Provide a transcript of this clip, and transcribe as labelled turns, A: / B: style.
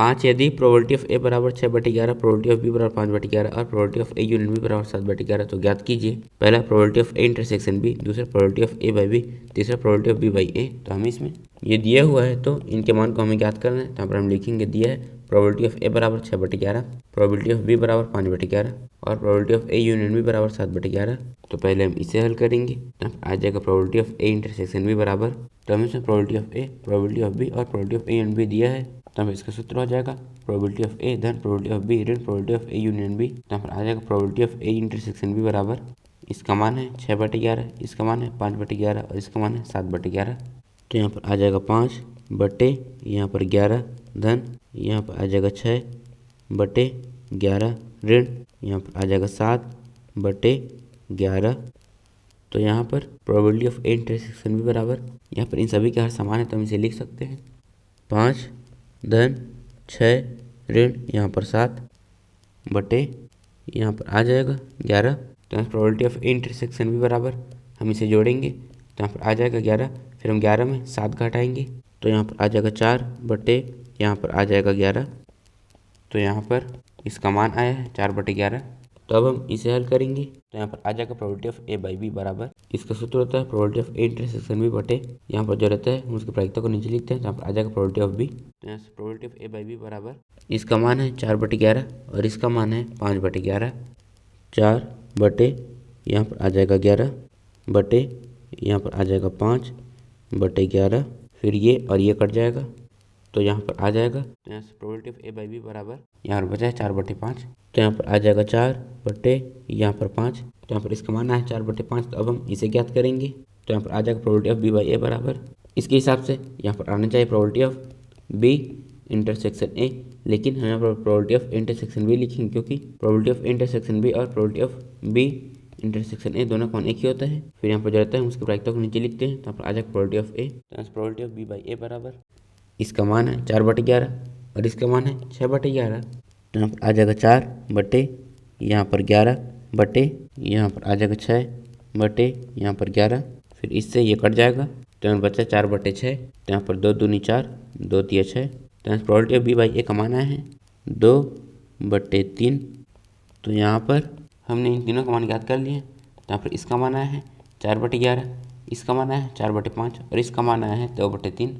A: 5 यदि probability of ए बराबर 6/11, probability of B बराबर 5/11 और probability of A union B बराबर 7/11 तो ज्ञात कीजिए। पहला probability of A intersection B, दूसरा probability of A by B, तीसरा probability of B by A. तो हमें इसमें ये दिया हुआ है तो इनके मान को हमें ज्ञात करना है। तो यहाँ पर हम लिखेंगे दिया है प्रोबेबिलिटी ऑफ ए बराबर 6/11, प्रोबेबिलिटी ऑफ बी बराबर 5/11 और probability of A union B बराबर 7/11। तो पहले हम इसे हल करेंगे। तो आ जाएगा probability of A intersection B बराबर, तो हमें इसमें probability of A, probability of B और probability of A union B दिया है। तो हमें इसका सूत्र हो जाएगा प्रोबेबिलिटी ऑफ ए धन प्रोबेबिलिटी ऑफ बी ऋण probability of A union B. तो यहाँ पर आ जाएगा probability of A intersection B बराबर, इसका मान है 6/11, इसका मान है 5/11 और इसका मान है 7/11। तो यहाँ पर आ जाएगा 5 बटे यहाँ पर 11 धन यहाँ पर आ जाएगा 6/11 ऋण यहाँ पर आ जाएगा 7/11। तो यहाँ पर प्रोबेबिलिटी ऑफ ए इंटरसेक्शन भी बराबर, यहाँ पर इन सभी के हर समान है तो हम इसे लिख सकते हैं 5 धन 6 ऋण यहाँ पर 7 बटे यहाँ पर आ जाएगा 11। तो यहाँ प्रोबेबिलिटी ऑफ ए इंटरसेक्शन भी बराबर, हम इसे जोड़ेंगे तो यहाँ पर आ जाएगा 11, फिर हम 11 में 7 घटाएंगे तो यहाँ पर आ जाएगा 4 बटे यहाँ पर आ जाएगा 11। तो यहाँ पर इसका मान आया है 4/11। तो अब हम इसे हल करेंगे तो यहाँ पर आ जाएगा probability of A by B बराबर, इसका सूत्र होता है probability of A intersection B बटे यहाँ पर जो रहता है हम उसकी प्रायिकता को नीचे लिखते हैं। तो यहाँ पर आ जाएगा प्रोबेबिलिटी ऑफ बी, तो यहाँ से probability of A by B बराबर, इसका मान है 4/11 और इसका मान है 5/11। 4 बटे यहाँ पर आ जाएगा 11 बटे यहाँ पर आ जाएगा 5/11, फिर ये और ये कट जाएगा तो यहाँ पर आ जाएगा। तो यहाँ से probability of A by B बराबर, यहाँ पर बचा है 4/5, तो यहाँ पर आ जाएगा 4 बटे यहाँ पर 5। तो यहाँ पर इसका मान है 4/5। तो अब हम इसे ज्ञात करेंगे तो यहाँ पर आ जाएगा probability of B by A बराबर, इसके हिसाब से यहाँ पर आना चाहिए probability of B intersection A, लेकिन हम यहाँ पर प्रोबेबिलिटी ऑफ इंटरसेक्शन बी लिखेंगे क्योंकि प्रोबेबिलिटी ऑफ इंटरसेक्शन बी और probability of B intersection A दोनों का मान एक ही होता है। फिर यहाँ पर जो रहता है उसकी प्रायिकता को नीचे लिखते हैं। तो यहाँ पर आ जाएगा प्रोबेबिलिटी ऑफ ए, तो probability of B by A बराबर, इसका मान है 4/11 और इसका मान है 6/11। तो यहाँ पर आ जाएगा 4 बटे यहाँ पर 11 बटे यहाँ पर आ जाएगा 6 बटे यहाँ पर 11, फिर इससे ये कट जाएगा तो यहाँ बचा 4/6। तो यहाँ पर 2 दूनी 4, 2 तिया 6। तो यहाँ प्रोबेबिलिटी ऑफ बी बाई ए का मान आया है 2/3। तो यहाँ पर हमने इन तीनों का मान ज्ञात कर लिए। तो यहाँ पर इसका मान आया है 4/11, इसका मान आया है 4/5 और इसका मान आया है 2/3।